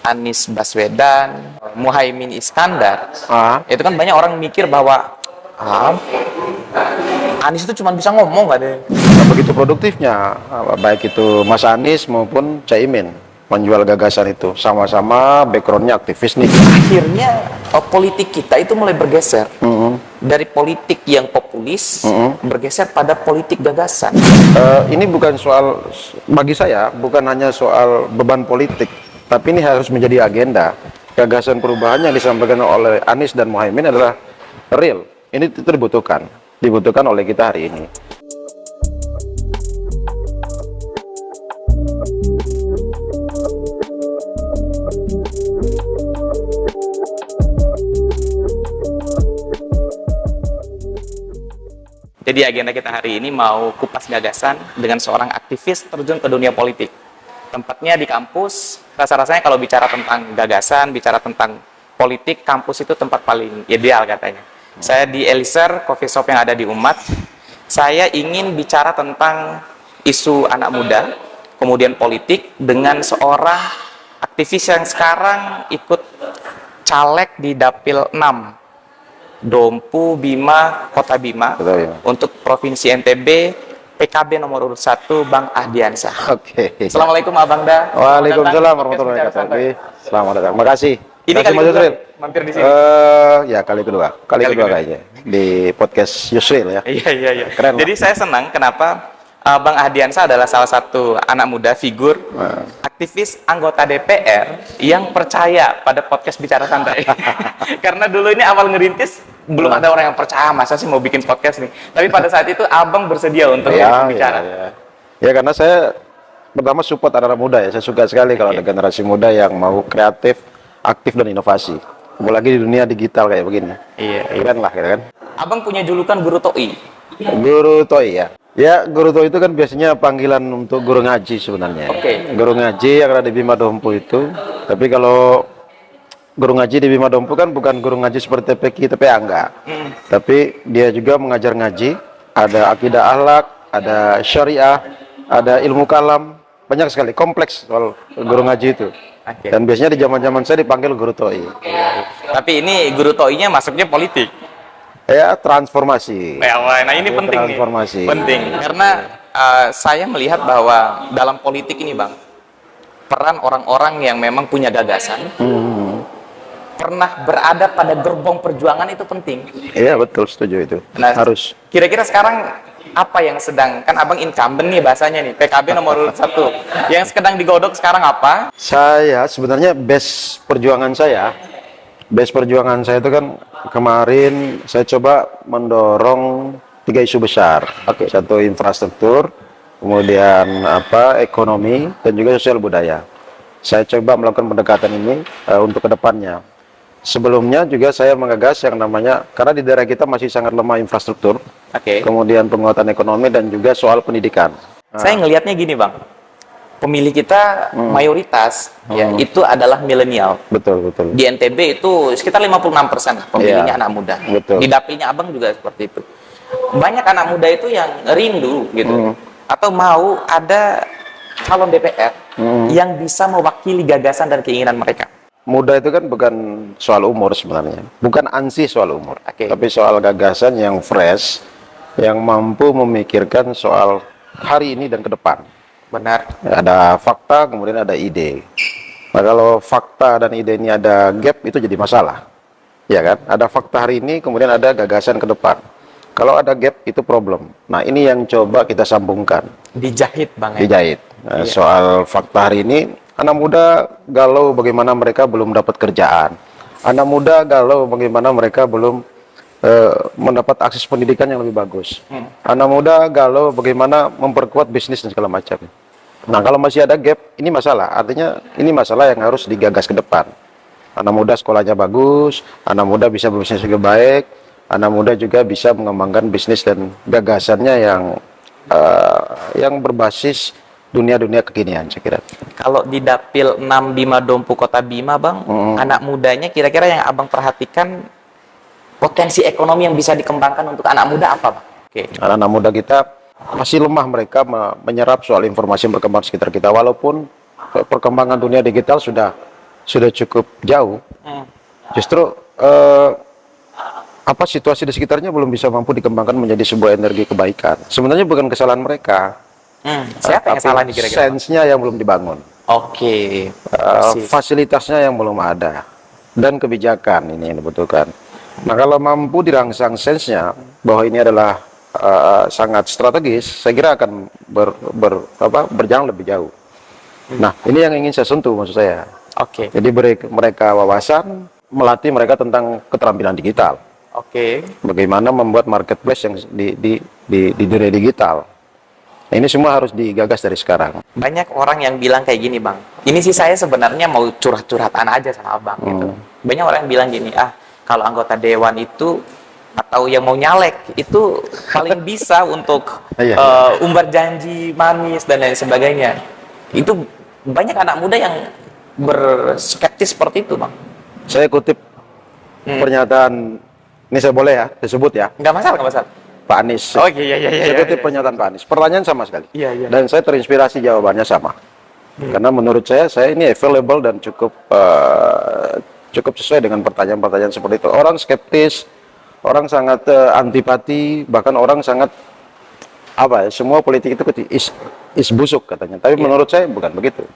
Anies Baswedan, Muhaimin Iskandar, Ah, itu kan banyak orang mikir bahwa Anies itu cuma bisa ngomong nggak deh. nggak begitu produktifnya, baik itu Mas Anies maupun Caimin menjual gagasan itu. Sama-sama backgroundnya aktivis nih. Akhirnya politik kita itu mulai bergeser Mhm. dari politik yang populis bergeser pada politik gagasan. Ini bukan soal, bagi saya, bukan hanya soal beban politik, tapi ini harus menjadi agenda. Gagasan perubahan yang disampaikan oleh Anies dan Muhaimin adalah real. Ini itu dibutuhkan oleh kita hari ini. Jadi agenda kita hari ini mau kupas gagasan dengan seorang aktivis terjun ke dunia politik. Tempatnya di kampus. Rasa-rasanya kalau bicara tentang gagasan, bicara tentang politik, kampus itu tempat paling ideal katanya. Saya di Eliezer, coffee shop yang ada di Umat. Saya ingin bicara tentang isu anak muda, kemudian politik dengan seorang aktivis yang sekarang ikut caleg di Dapil 6 Dompu Bima Kota Bima. Betul, ya. Untuk Provinsi NTB, PKB nomor urut 1 Bang Ahdiansyah. Oke. Assalamualaikum Abang Da. Waalaikumsalam warahmatullahi wabarakatuh. Selamat datang. Makasih. Ini Makasih, kali Mas kedua Yusril. mampir di sini. Ya kali kedua. Kali kedua kedua. kayaknya di podcast Yusril ya. Iya. Keren lah. Jadi saya senang kenapa Bang Ahdiansyah adalah salah satu anak muda figur aktivis anggota DPR yang percaya pada podcast Bicara Santai. Karena dulu ini awal ngerintis belum ada orang yang percaya masa sih mau bikin podcast nih. Tapi pada saat itu Abang bersedia untuk bicara. Ya, karena saya pertama support anak-anak muda ya. Saya suka sekali kalau ada generasi muda yang mau kreatif, aktif dan inovasi. Apalagi di dunia digital kayak begini. Iya. Keren lah, gitu kan. Abang punya julukan Guru Toi. Guru Toi ya. Ya, guru Toi itu kan biasanya panggilan untuk guru ngaji sebenarnya. Oke. Guru ngaji yang ada di Bima Dompu itu. Tapi kalau guru ngaji di Bima Dompu kan bukan guru ngaji seperti TPQ, TPA enggak. Tapi dia juga mengajar ngaji, ada akidah akhlak, ada syariah, ada ilmu kalam, banyak sekali, kompleks soal guru ngaji itu. Oke. Dan biasanya di zaman-zaman saya dipanggil guru Toi. Tapi ini Guru Toi-nya masuknya politik. Ya, transformasi. Nah ini penting nih. Transformasi. Penting karena saya melihat bahwa dalam politik ini Bang, peran orang-orang yang memang punya gagasan, pernah berada pada gerbong perjuangan itu penting. Iya, betul, setuju itu. Nah, Harus. Kira-kira sekarang apa yang sedang, kan Abang incumbent nih bahasanya nih, PKB nomor urut 1. Yang sedang digodok sekarang apa? Saya sebenarnya base perjuangan saya itu kan kemarin saya coba mendorong 3 isu besar. Satu infrastruktur, kemudian ekonomi dan juga sosial budaya. Saya coba melakukan pendekatan ini untuk kedepannya. Sebelumnya juga saya menggagas yang namanya, karena di daerah kita masih sangat lemah infrastruktur, kemudian penguatan ekonomi dan juga soal pendidikan. Saya ngelihatnya gini Bang, pemilih kita mayoritas ya itu adalah milenial. Betul. Di NTB itu sekitar 56% pemilihnya anak muda. Betul. Di dapilnya Abang juga seperti itu. Banyak anak muda itu yang rindu gitu, atau mau ada calon DPR yang bisa mewakili gagasan dan keinginan mereka. Muda itu kan bukan soal umur sebenarnya, bukan ansih soal umur, tapi soal gagasan yang fresh, yang mampu memikirkan soal hari ini dan ke depan. Benar. Ada fakta, kemudian ada ide. Nah, kalau fakta dan ide ini ada gap, itu jadi masalah. Ya kan? Ada fakta hari ini, kemudian ada gagasan ke depan. Kalau ada gap, itu problem. Nah, ini yang coba kita sambungkan. Dijahit Bang. Dijahit. Nah, soal fakta hari ini, anak muda galau bagaimana mereka belum dapat kerjaan. Anak muda galau bagaimana mereka belum mendapat akses pendidikan yang lebih bagus. Anak muda galau bagaimana memperkuat bisnis dan segala macam. Nah, kalau masih ada gap, ini masalah. Artinya ini masalah yang harus digagas ke depan. Anak muda sekolahnya bagus, anak muda bisa berbisnis juga baik, anak muda juga bisa mengembangkan bisnis dan gagasannya yang berbasis dunia-dunia kekinian, saya kira. Kalau di Dapil 6 Bima Dompu Kota Bima Bang, anak mudanya kira-kira yang Abang perhatikan potensi ekonomi yang bisa dikembangkan untuk anak muda apa Bang? Anak-anak muda kita masih lemah, mereka menyerap soal informasi yang berkembang di sekitar kita, walaupun perkembangan dunia digital sudah sudah cukup jauh, justru apa situasi di sekitarnya belum bisa mampu dikembangkan menjadi sebuah energi kebaikan. Sebenarnya bukan kesalahan mereka, Siapa yang tapi salah nih kira-kira, Bang? sense-nya yang belum dibangun, Oke, persis. fasilitasnya yang belum ada, dan kebijakan ini yang dibutuhkan. Nah, kalau mampu dirangsang sense-nya bahwa ini adalah sangat strategis, saya kira akan berjalan lebih jauh. Nah, ini yang ingin saya sentuh maksud saya. Oke, Jadi beri mereka wawasan, melatih mereka tentang keterampilan digital. oke. Bagaimana membuat marketplace yang di dunia digital. Nah, ini semua harus digagas dari sekarang. Banyak orang yang bilang kayak gini, Bang. Ini sih saya sebenarnya mau curhat-curhatan aja sama Abang gitu. Banyak orang yang bilang gini, kalau anggota dewan itu atau yang mau nyalek itu paling bisa untuk Iya. umbar janji manis dan lain sebagainya. Itu banyak anak muda yang berskeptis seperti itu, Bang. Saya kutip pernyataan, ini saya boleh ya, disebut ya, Nggak masalah, nggak masalah. Pak Anies. Oh iya. Saya kutip pernyataan Pak Anies. Pertanyaan sama sekali. Iya. Dan saya terinspirasi jawabannya sama. Karena menurut saya ini available dan cukup sesuai dengan pertanyaan-pertanyaan seperti itu. Orang skeptis, orang sangat antipati, bahkan orang sangat semua politik itu is busuk katanya. Tapi menurut saya bukan begitu.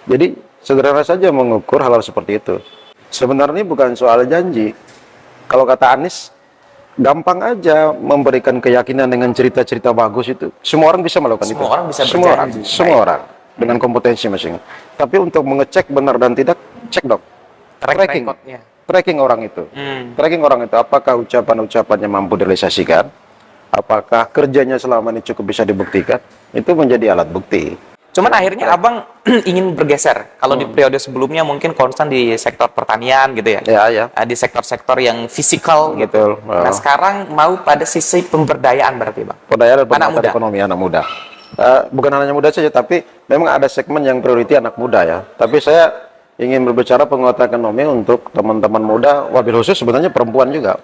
Jadi sederhana saja mengukur hal-hal seperti itu. Sebenarnya bukan soal janji. Kalau kata Anies, gampang aja memberikan keyakinan dengan cerita-cerita bagus itu. Semua orang bisa melakukan itu. Semua orang bisa Semua orang, berjanji. semua orang dengan kompetensi masing. Tapi untuk mengecek benar dan tidak, cek dong. Tracking, Record-nya. tracking orang itu. Tracking orang itu, apakah ucapan-ucapannya mampu direalisasikan? Apakah kerjanya selama ini cukup bisa dibuktikan? Itu menjadi alat bukti. Cuman akhirnya Abang ingin bergeser. Kalau di periode sebelumnya mungkin konstan di sektor pertanian gitu ya. Ya. Di sektor-sektor yang fisikal gitu. Betul. Nah, sekarang mau pada sisi pemberdayaan berarti, Bang. Pemberdayaan dan Anak peningkatan muda. ekonomi anak muda. Bukan hanya muda saja, tapi memang ada segmen yang priority anak muda ya. Tapi saya ingin berbicara penguatan ekonomi untuk teman-teman muda, wabil khusus sebenarnya perempuan juga.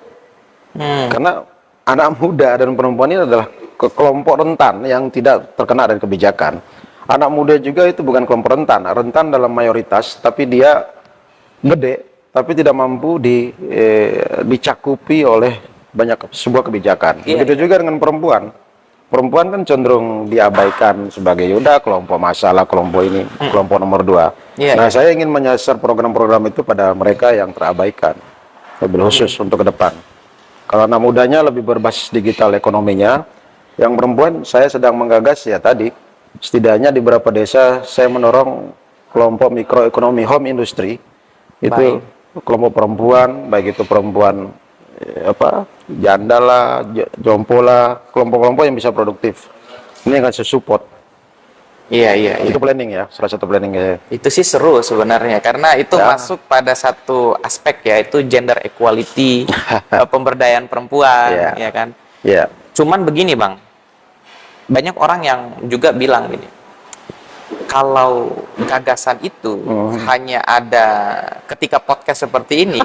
Karena anak muda dan perempuan ini adalah kelompok rentan yang tidak terkena dari kebijakan. Anak muda juga itu bukan kelompok rentan dalam mayoritas, tapi dia gede, tapi tidak mampu dicakupi oleh banyak sebuah kebijakan. Begitu juga dengan perempuan. Perempuan kan cenderung diabaikan sebagai kelompok masalah, kelompok ini, kelompok nomor 2. Nah, saya ingin menyasar program-program itu pada mereka yang terabaikan, lebih khusus untuk ke depan. Kalau anak mudanya lebih berbasis digital ekonominya, yang perempuan saya sedang menggagas ya tadi, setidaknya di beberapa desa saya mendorong kelompok mikroekonomi home industry, itu kelompok perempuan, baik itu perempuan janda lah, jompo lah, kelompok-kelompok yang bisa produktif. Ini akan saya support. Iya. Itu planning ya, salah satu planning ya. Itu sih seru sebenarnya karena itu masuk pada satu aspek yaitu gender equality, pemberdayaan perempuan, ya kan? Iya. Cuman begini, Bang. Banyak orang yang juga bilang gini. Kalau gagasan itu hanya ada ketika podcast seperti ini,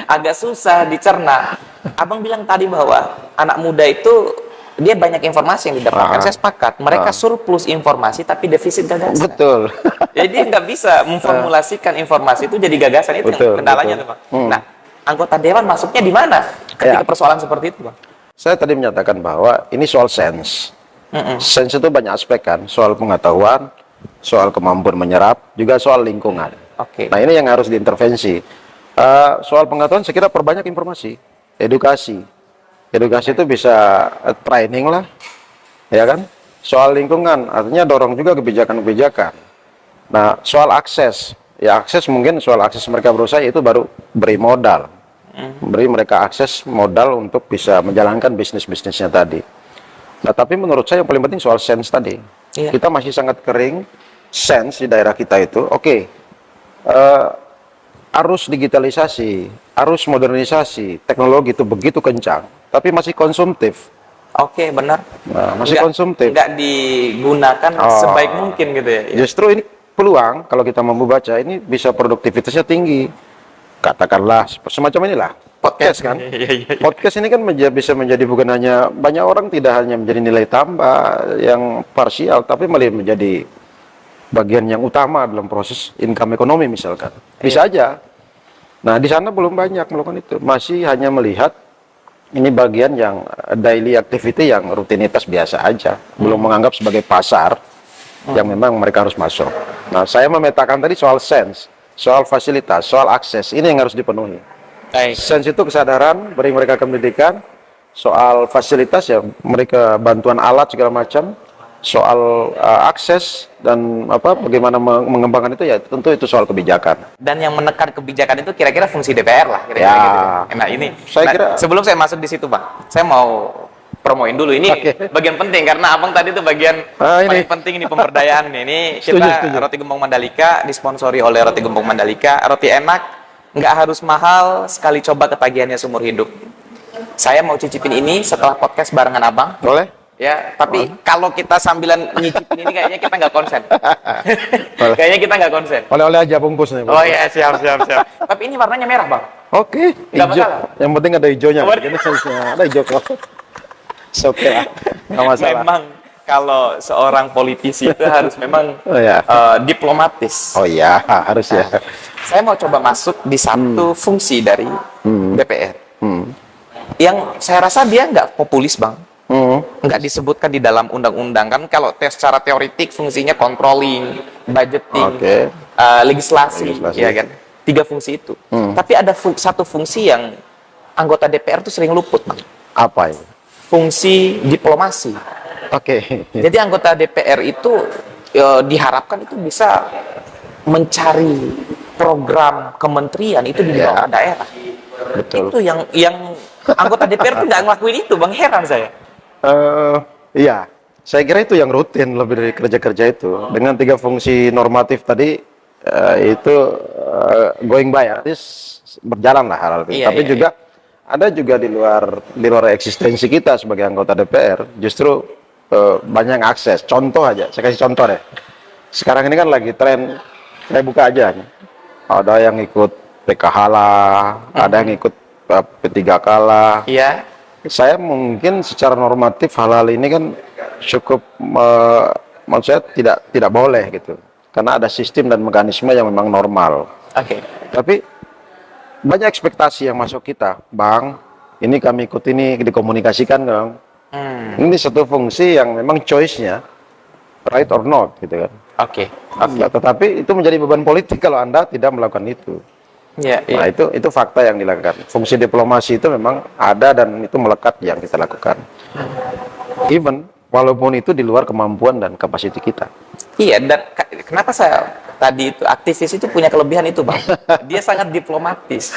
agak susah dicerna. Abang bilang tadi bahwa anak muda itu dia banyak informasi yang didapatkan. Saya sepakat. Mereka surplus informasi tapi defisit gagasan. Betul. Jadi dia nggak bisa memformulasikan informasi itu jadi gagasan, itu yang kendalanya tuh, Bang. Nah, anggota dewan masuknya di mana ketika persoalan seperti itu, Bang? Saya tadi menyatakan bahwa ini soal sense. Sense itu banyak aspek kan, soal pengetahuan, soal kemampuan menyerap, juga soal lingkungan. Nah, ini yang harus diintervensi. Soal pengetahuan saya kira perbanyak informasi, edukasi. Edukasi itu bisa training lah, ya kan? Soal lingkungan, artinya dorong juga kebijakan-kebijakan. Nah, soal akses, ya akses mungkin soal akses mereka berusaha itu baru beri modal. Beri mereka akses modal untuk bisa menjalankan bisnis-bisnisnya tadi. Nah, tapi menurut saya yang paling penting soal sense tadi. Kita masih sangat kering, sense di daerah kita itu, arus digitalisasi, arus modernisasi, teknologi itu begitu kencang, tapi masih konsumtif. Benar. Nah, masih konsumtif. Nggak digunakan sebaik mungkin gitu ya. Justru ini peluang, kalau kita mampu baca, ini bisa produktivitasnya tinggi. Katakanlah semacam inilah podcast kan. Podcast ini kan bisa menjadi bukan hanya, banyak orang tidak hanya menjadi nilai tambah yang parsial, tapi malah menjadi bagian yang utama dalam proses income ekonomi misalkan. Bisa aja. Nah, di sana belum banyak melakukan itu. Masih hanya melihat ini bagian yang daily activity yang rutinitas biasa aja. Belum menganggap sebagai pasar yang memang mereka harus masuk. Nah, saya memetakan tadi soal sense, soal fasilitas, soal akses. Ini yang harus dipenuhi. Baik. Sense itu kesadaran, beri mereka pendidikan. Soal fasilitas ya mereka bantuan alat segala macam. Soal akses dan bagaimana mengembangkan itu ya tentu itu soal kebijakan. Dan yang menekan kebijakan itu kira-kira fungsi DPR lah, kira-kira Ya. gitu. Nah ini, Saya kira- sebelum saya masuk di situ, Bang, saya mau promoin dulu ini. Oke. Bagian penting karena abang tadi itu bagian Ini. paling penting ini pemberdayaan nih. Ini Setuju, kita setuju. Roti Gembong Mandalika disponsori oleh Roti Gembong Mandalika. Roti enak, nggak harus mahal, sekali coba ketagihannya seumur hidup. Saya mau cicipin ini setelah podcast barengan abang. Boleh? Ya, tapi kalau kita sambilan nyicipin ini kayaknya kita nggak konsen. Boleh. Kayaknya kita nggak konsen. Oleh-oleh aja bungkus nih. Oh iya, siap. Tapi ini warnanya merah, Bang. Oke, Nggak hijau. masalah. Yang penting ada hijaunya. Oh, Jadi ada hijau kok. Oke lah, nggak masalah. Memang kalau seorang politisi itu harus memang Oh ya. diplomatis. Oh iya, harus ya. Saya mau coba masuk di satu fungsi dari DPR. Yang saya rasa dia nggak populis, Bang. Nggak disebutkan di dalam undang-undang. Kan kalau secara teoritik fungsinya controlling, budgeting, Oke. legislasi, Legislasi. ya kan? 3 fungsi itu. Tapi ada satu fungsi yang anggota DPR tuh sering luput, Bang. Apa ini? Fungsi diplomasi. Oke. Jadi anggota DPR itu diharapkan itu bisa mencari program kementerian itu di bawah daerah. Betul. Itu yang anggota DPR itu nggak ngelakuin itu, Bang. Heran saya. Iya, saya kira itu yang rutin lebih dari kerja-kerja itu. Dengan 3 fungsi normatif tadi itu going by, artis berjalan lah hal-hal itu. Iya, Tapi iya, juga ada juga di luar eksistensi kita sebagai anggota DPR. Justru banyak akses. Contoh aja, saya kasih contoh deh. Sekarang ini kan lagi tren, saya buka aja nih. Ada yang ikut PKH lah, ada yang ikut P3K lah. Iya. Saya mungkin secara normatif hal-hal ini kan cukup menurut saya tidak boleh gitu, karena ada sistem dan mekanisme yang memang normal. Oke. Tapi banyak ekspektasi yang masuk kita, Bang. Ini kami ikut ini dikomunikasikan, Bang. Ini satu fungsi yang memang choice-nya right or not gitu kan. Oke. Nah, tetapi itu menjadi beban politik kalau Anda tidak melakukan itu. Iya, iya. Nah, itu fakta yang dilakukan. Fungsi diplomasi itu memang ada dan itu melekat yang kita lakukan. Even walaupun itu di luar kemampuan dan kapasiti kita. Iya, dan kenapa saya tadi itu aktivis itu punya kelebihan itu, Bang. Dia sangat diplomatis.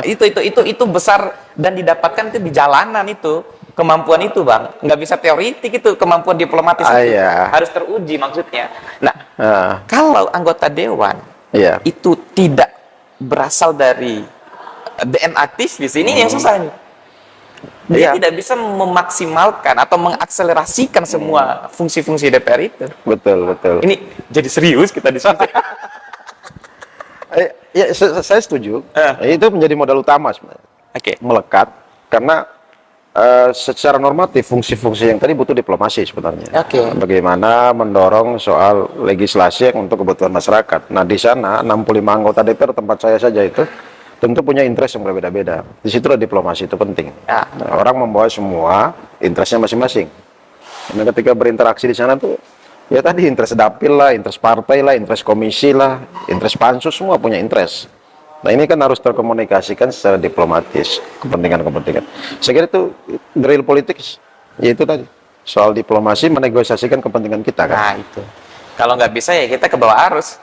Itu besar dan didapatkan itu di jalanan itu. Kemampuan itu, Bang. Nggak bisa teoritik itu, kemampuan diplomatis itu. Iya. Harus teruji maksudnya. Nah, Nah, kalau anggota dewan iya. itu tidak berasal dari DNA aktivis, ini yang susah nih. Dia Iya. tidak bisa memaksimalkan atau mengakselerasikan semua fungsi-fungsi DPR itu. Betul. Ini jadi serius kita diskusi. Ya, saya setuju. Itu menjadi modal utama sebenarnya. Oke. Melekat karena secara normatif fungsi-fungsi yang tadi butuh diplomasi sebenarnya. Oke. Bagaimana mendorong soal legislasi yang untuk kebutuhan masyarakat. Nah, di sana 65 anggota DPR tempat saya saja itu tentu punya interest yang berbeda-beda. Di situlah diplomasi itu penting. Ya. Nah, orang membawa semua interestnya masing-masing. Dan ketika berinteraksi di sana tuh, ya tadi interest dapil lah, interest partai lah, interest komisi lah, interest pansus, semua punya interest. Nah, ini kan harus terkomunikasikan secara diplomatis, kepentingan-kepentingan. Saya kira itu real politics, yaitu tadi soal diplomasi menegosiasikan kepentingan kita kan. Nah, itu. Kalau nggak bisa ya kita ke bawah arus.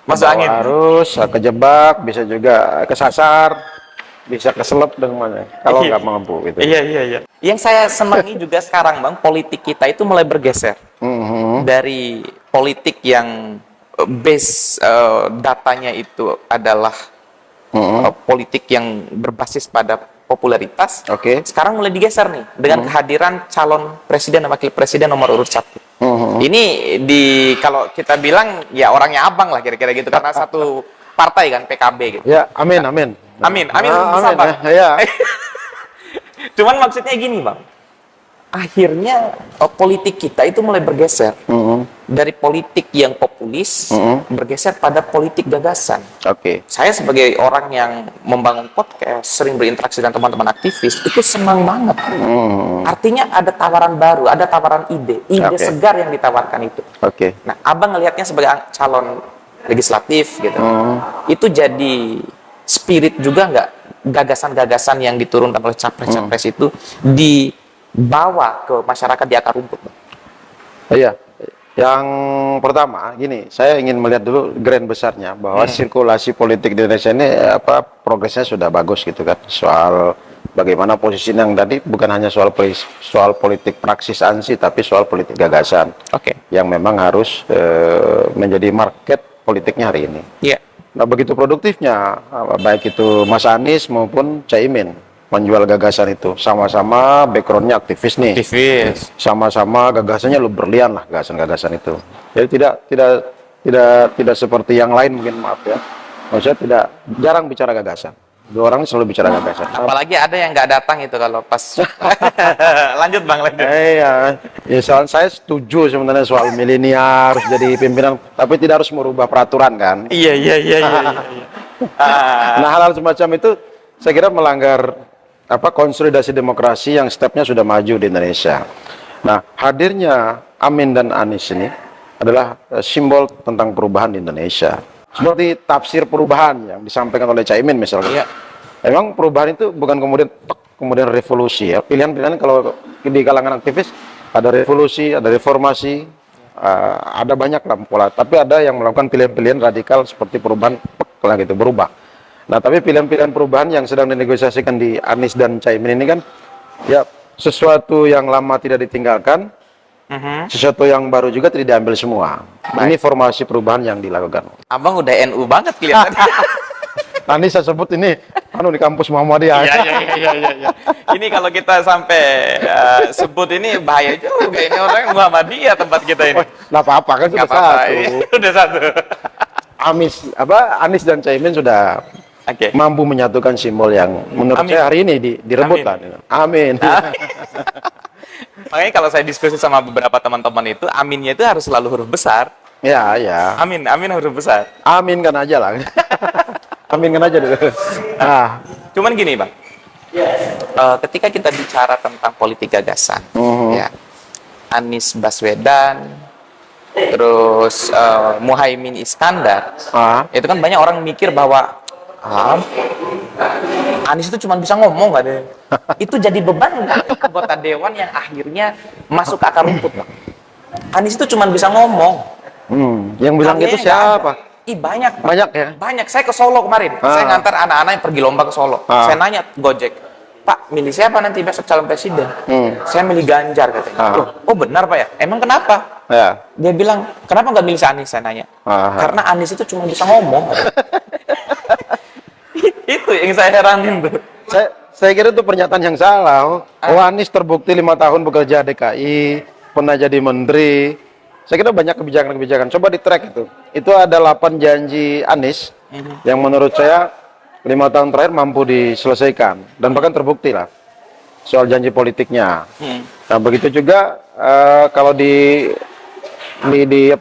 Masuk Bawa angin. arus, kejebak, bisa juga kesasar, bisa keselip dan semuanya. Kalau Iya. nggak mampu gitu. Iya. Yang saya senangi juga sekarang, Bang, politik kita itu mulai bergeser dari politik yang base datanya itu adalah politik yang berbasis pada popularitas. Oke. Sekarang mulai digeser nih dengan kehadiran calon presiden dan wakil presiden nomor urut 1. Ini kalau kita bilang ya orangnya abang lah kira-kira gitu karena satu partai kan PKB gitu. Ya, amin. Amin Amin, bersabar. ya. Cuman maksudnya gini, Bang. akhirnya politik kita itu mulai bergeser dari politik yang populis bergeser pada politik gagasan. Oke. Saya sebagai orang yang membangun podcast, sering berinteraksi dengan teman-teman aktivis, itu senang banget. Artinya ada tawaran baru, ada tawaran ide Oke. segar yang ditawarkan itu. Oke. Nah, abang ngelihatnya sebagai calon legislatif gitu, itu jadi spirit juga nggak, gagasan-gagasan yang diturunkan oleh capres-capres itu dibawa ke masyarakat di akar rumput, Bang? Iya. Yang pertama, gini, saya ingin melihat dulu grand besarnya bahwa sirkulasi politik di Indonesia ini progresnya sudah bagus gitu kan. Soal bagaimana posisi yang tadi bukan hanya soal politik praksis ansi, tapi soal politik gagasan. Oke. Yang memang harus menjadi market politiknya hari ini. Iya. Nah, begitu produktifnya, baik itu Mas Anies maupun Caimin menjual gagasan itu, sama-sama backgroundnya aktivis nih, Aktivis. sama-sama gagasannya lu berlian lah gagasan-gagasan itu. Jadi tidak seperti yang lain mungkin, maaf ya. Maksudnya jarang bicara gagasan. Dua orang selalu bicara gagasan. Apalagi ada yang nggak datang itu kalau pas. Lanjut Bang, lanjut. Ya, soal saya setuju sebenarnya soal milenial harus jadi pimpinan, tapi tidak harus merubah peraturan kan. Iya. Nah, hal-hal semacam itu saya kira melanggar konsolidasi demokrasi yang stepnya sudah maju di Indonesia. Nah, hadirnya Amin dan Anies ini adalah simbol tentang perubahan di Indonesia. Seperti tafsir perubahan yang disampaikan oleh Caimin misalnya. Iya. Memang perubahan itu bukan kemudian revolusi ya. Pilihan-pilihan kalau di kalangan aktivis ada revolusi, ada reformasi, ada banyak lah pola. Tapi ada yang melakukan pilihan-pilihan radikal seperti perubahan gitu, berubah. Nah, tapi pilihan-pilihan perubahan yang sedang dinegosiasikan di Anies dan Caimin ini kan ya sesuatu yang lama tidak ditinggalkan, sesuatu yang baru juga tidak diambil semua. Ini formasi perubahan yang dilakukan. Abang udah NU banget kelihatannya. Nanti saya sebut ini di kampus Muhammadiyah. Iya. Ini kalau kita sampai sebut ini bahaya juga. Ini orang Muhammadiyah tempat kita ini. Nggak apa-apa kan sudah Nggak apa-apa, satu. ini udah satu. Anies dan Caimin sudah mampu menyatukan simbol yang menurut saya hari ini direbutkan. Amin. Makanya kalau saya diskusi sama beberapa teman-teman itu, aminnya itu harus selalu huruf besar. Ya. Amin huruf besar. Aminkan aja lah. Aminkan aja dulu. Cuman gini Bang, ketika kita bicara tentang politik gagasan, ya, Anies Baswedan, terus Muhaimin Iskandar, itu kan banyak orang mikir bahwa Anies itu cuma bisa ngomong nggak deh. Itu jadi beban nggak anggota dewan yang akhirnya masuk ke akar rumput, Bang? Anies itu cuma bisa ngomong. Yang bilang gitu siapa? Banyak. Banyak ya? Banyak. Saya ke Solo kemarin. Saya ngantar anak-anak yang pergi lomba ke Solo. Saya nanya Gojek, Pak, milih siapa nanti besok calon presiden? Saya milih Ganjar katanya. Oh benar Pak ya? Emang kenapa? Ya. Dia bilang, kenapa nggak milih Anies? Saya nanya. Karena Anies itu cuma bisa ngomong. Itu yang saya heranin tuh. Saya kira itu pernyataan yang salah. Anies terbukti 5 tahun bekerja DKI, pernah jadi menteri. Saya kira banyak kebijakan-kebijakan. Coba di track itu. Itu ada 8 janji Anies yang menurut saya 5 tahun terakhir mampu diselesaikan dan bahkan terbukti lah soal janji politiknya. Nah, begitu juga kalau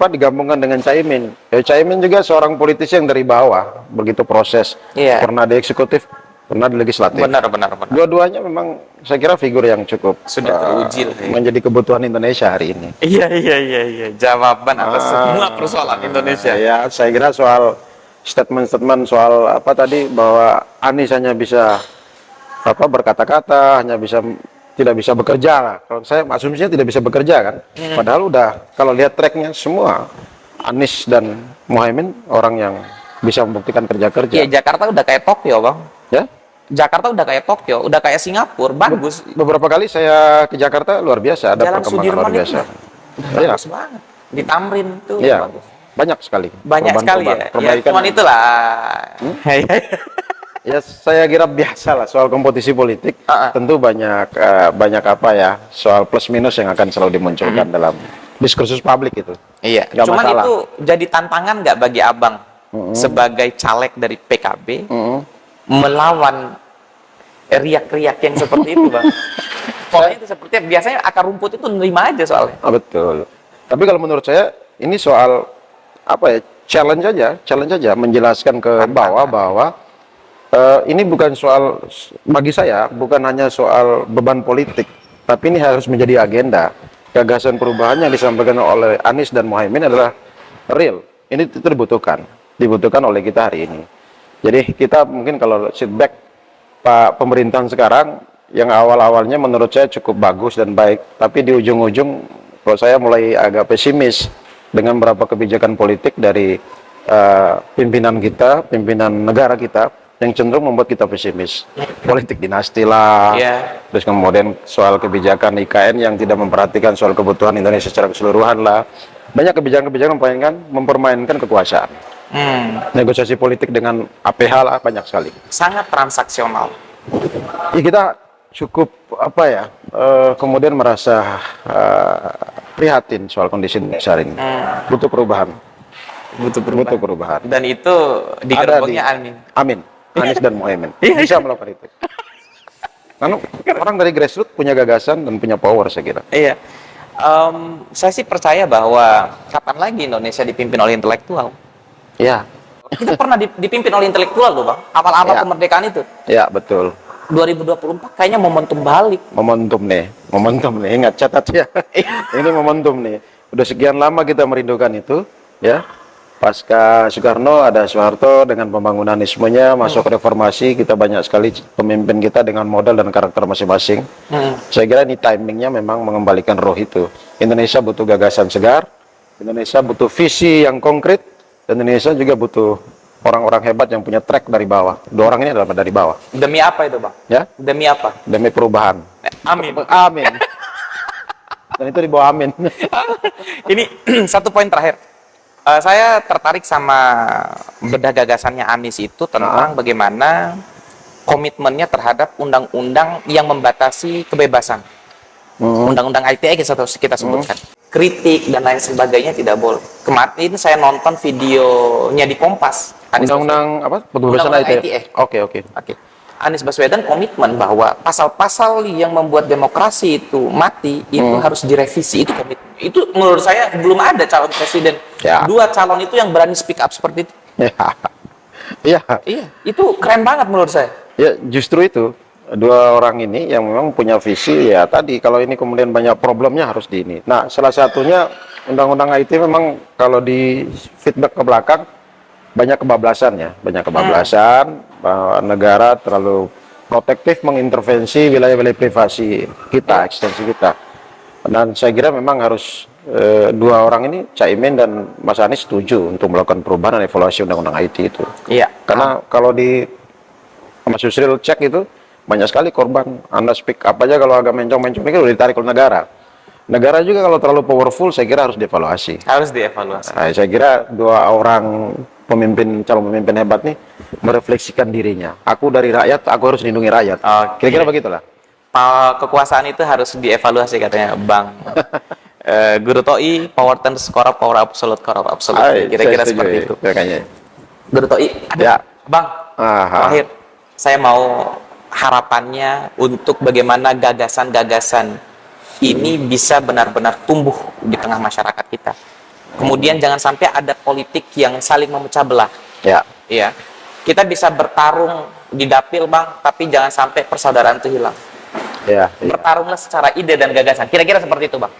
digabungkan dengan Caimin. Ya, Caimin juga seorang politisi yang dari bawah, begitu proses. Pernah di eksekutif, pernah di legislatif. Benar. Dua-duanya memang saya kira figur yang cukup sudah teruji menjadi kebutuhan Indonesia hari ini. Iya. Jawaban atas semua persoalan Indonesia. Ya, saya kira soal statement soal bahwa Anies hanya bisa berkata-kata, tidak bisa bekerja lah. Kalau saya asumsinya tidak bisa bekerja kan. Padahal kalau lihat tracknya semua Anies dan Muhaimin orang yang bisa membuktikan kerja-kerja. Iya, Jakarta udah kayak Tokyo, Bang. Ya? Jakarta udah kayak Tokyo, udah kayak Singapura, bagus. Beberapa kali saya ke Jakarta luar biasa, ada Jalan perkembangan Sudirman luar biasa. Bagus banget. Di Tamrin tuh bagus. Banyak sekali. Banyak sekali ya. Perbaikan. Cuman itulah. Ya, saya kira biasa lah soal kompetisi politik. Tentu banyak soal plus minus yang akan selalu dimunculkan dalam diskursus publik itu. Iya. Nggak Cuman masalah. itu jadi tantangan nggak bagi abang sebagai caleg dari PKB melawan riak-riak yang seperti itu, Bang? polanya itu seperti biasanya akar rumput itu nerima aja soalnya. Betul. Tapi kalau menurut saya ini soal apa ya? Challenge aja menjelaskan ke bawah bahwa ini bukan soal, bagi saya bukan hanya soal beban politik, tapi ini harus menjadi agenda. Gagasan perubahan yang disampaikan oleh Anies dan Muhaimin adalah real. Ini itu dibutuhkan oleh kita hari ini. Jadi kita mungkin kalau sit back Pak pemerintahan sekarang yang awal-awalnya menurut saya cukup bagus dan baik, tapi di ujung-ujung kalau saya mulai agak pesimis dengan beberapa kebijakan politik dari pimpinan kita, pimpinan negara kita yang cenderung membuat kita pesimis. Politik dinasti lah, terus kemudian soal kebijakan IKN yang tidak memperhatikan soal kebutuhan Indonesia secara keseluruhan lah. Banyak kebijakan-kebijakan mempermainkan kekuasaan. Negosiasi politik dengan APH lah, banyak sekali. Sangat transaksional. Ya, kita cukup apa ya, kemudian merasa prihatin soal kondisi Indonesia ini. Butuh perubahan. Butuh perubahan. Dan itu di gerbongnya Amin. Anies dan Muhaimin bisa melakukan itu. Karena orang dari grassroots punya gagasan dan punya power, saya kira. Iya. Saya sih percaya bahwa kapan lagi Indonesia dipimpin oleh intelektual. Iya. Kita pernah dipimpin oleh intelektual loh, Bang. Awal-awal kemerdekaan itu. Iya, betul. 2024 kayaknya momentum balik. Momentum nih. Ingat, catat ya. Ini momentum nih. Udah sekian lama kita merindukan itu, ya. Pasca Soekarno ada Soeharto dengan pembangunanismenya, masuk reformasi, kita banyak sekali pemimpin kita dengan modal dan karakter masing-masing. Saya kira ini timingnya memang mengembalikan roh itu. Indonesia butuh gagasan segar, Indonesia butuh visi yang konkret, dan Indonesia juga butuh orang-orang hebat yang punya track dari bawah. Dua orang ini adalah dari bawah. Demi apa itu, Bang? Ya? Demi apa? Demi perubahan. Amin. Amin. Dan itu di bawah amin. Ini satu poin terakhir. Saya tertarik sama bedah gagasannya Anies itu tentang bagaimana komitmennya terhadap undang-undang yang membatasi kebebasan. Undang-undang ITE kita sebutkan. Kritik dan lain sebagainya tidak boleh. Kemarin saya nonton videonya di Kompas. Undang-undang apa? Kebebasan ITE. Oke. Anies Baswedan komitmen bahwa pasal-pasal yang membuat demokrasi itu mati itu harus direvisi. Itu komitmen. Itu menurut saya belum ada calon presiden. Dua calon itu yang berani speak up seperti itu. Iya, itu keren banget menurut saya. Ya, justru itu dua orang ini yang memang punya visi, ya tadi kalau ini kemudian banyak problemnya harus di ini. Nah, salah satunya undang-undang IT memang kalau di feedback ke belakang banyak kebablasan bahwa negara terlalu protektif mengintervensi wilayah-wilayah privasi kita, ekstensi kita. Dan saya kira memang harus dua orang ini, Caimin dan Mas Anies, setuju untuk melakukan perubahan dan evaluasi undang-undang IT itu. Iya. Karena kalau di Mas Yusril cek itu banyak sekali korban. Anda speak up aja kalau agak mencong-mencong itu udah ditarik oleh negara. Negara juga kalau terlalu powerful saya kira harus dievaluasi. Nah, saya kira dua orang calon pemimpin hebat nih merefleksikan dirinya. Aku dari rakyat, aku harus lindungi rakyat. Kira-kira begitulah. Kekuasaan itu harus dievaluasi katanya Bang Guru Toi, power turns corrupt, power absolute corrupt absolute. Kira-kira seperti itu. Guru Toi, Bang, terakhir saya mau harapannya untuk bagaimana gagasan-gagasan ini bisa benar-benar tumbuh di tengah masyarakat kita. Kemudian jangan sampai ada politik yang saling memecah belah. Iya. Kita bisa bertarung di dapil, Bang, tapi jangan sampai persaudaraan itu hilang. Bertarunglah secara ide dan gagasan. Kira-kira seperti itu, Bang.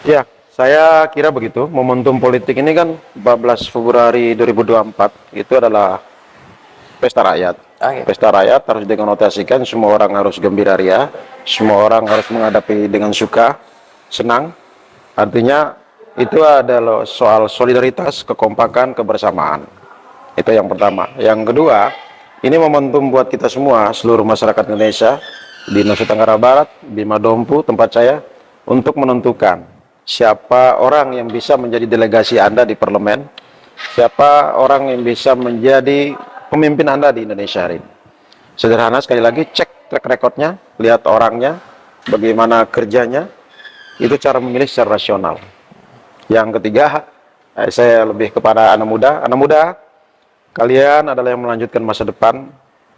Ya, saya kira begitu. Momentum politik ini kan 14 Februari 2024 itu adalah pesta rakyat. Pesta rakyat harus dikonotasikan, semua orang harus gembira ria, semua orang harus menghadapi dengan suka, senang. Artinya itu adalah soal solidaritas, kekompakan, kebersamaan. Itu yang pertama. Yang kedua, ini momentum buat kita semua, seluruh masyarakat Indonesia di Nusa Tenggara Barat, Bima Dompu, tempat saya, untuk menentukan siapa orang yang bisa menjadi delegasi Anda di parlemen, siapa orang yang bisa menjadi pemimpin Anda di Indonesia hari ini. Sederhana, sekali lagi, cek track recordnya, lihat orangnya, bagaimana kerjanya, itu cara memilih secara rasional. Yang ketiga, saya lebih kepada anak muda, kalian adalah yang melanjutkan masa depan.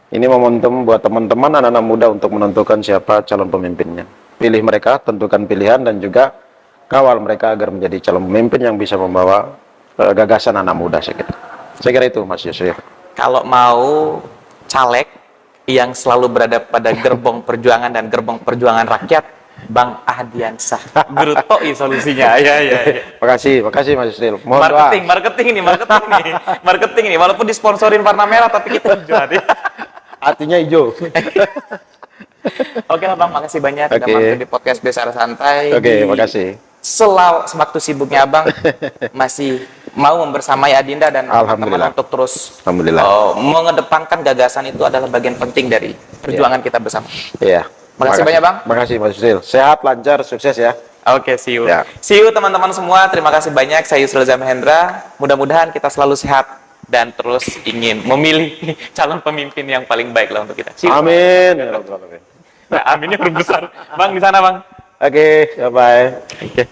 Ini momentum buat teman-teman anak-anak muda untuk menentukan siapa calon pemimpinnya. pilih mereka, tentukan pilihan, dan juga kawal mereka agar menjadi calon pemimpin yang bisa membawa gagasan anak muda. Saya kira itu, Mas Yusril. Kalau mau caleg yang selalu berada pada gerbong perjuangan dan gerbong perjuangan rakyat, Bang Ahdiansah. Guru TOI solusinya. Ya. Makasih Mas Yusril. Mohon Marketing nih. Walaupun disponsorin warna merah, tapi kita hijau hati. artinya hijau. Oke lah Bang, makasih banyak udah Oke. mampir di podcast Bicara Santai. Oke, makasih. Sewaktu sibuknya Abang masih mau membersamai Adinda dan Alhamdulillah. teman-teman untuk terus Alhamdulillah. mengedepankan gagasan itu adalah bagian penting dari perjuangan kita bersama. Iya. Makasih banyak, Bang. Makasih Mas Yusril. Sehat, lancar, sukses ya. Oke, see you. Ya. See you teman-teman semua. Terima kasih banyak. Saya Yusril Zamhendra. Mudah-mudahan kita selalu sehat dan terus ingin memilih calon pemimpin yang paling baik lah untuk kita. See you. Amin. Ya Rabbal Alamin. Nah, aminnya besar. Bang di sana, Bang. Oke, bye. Oke.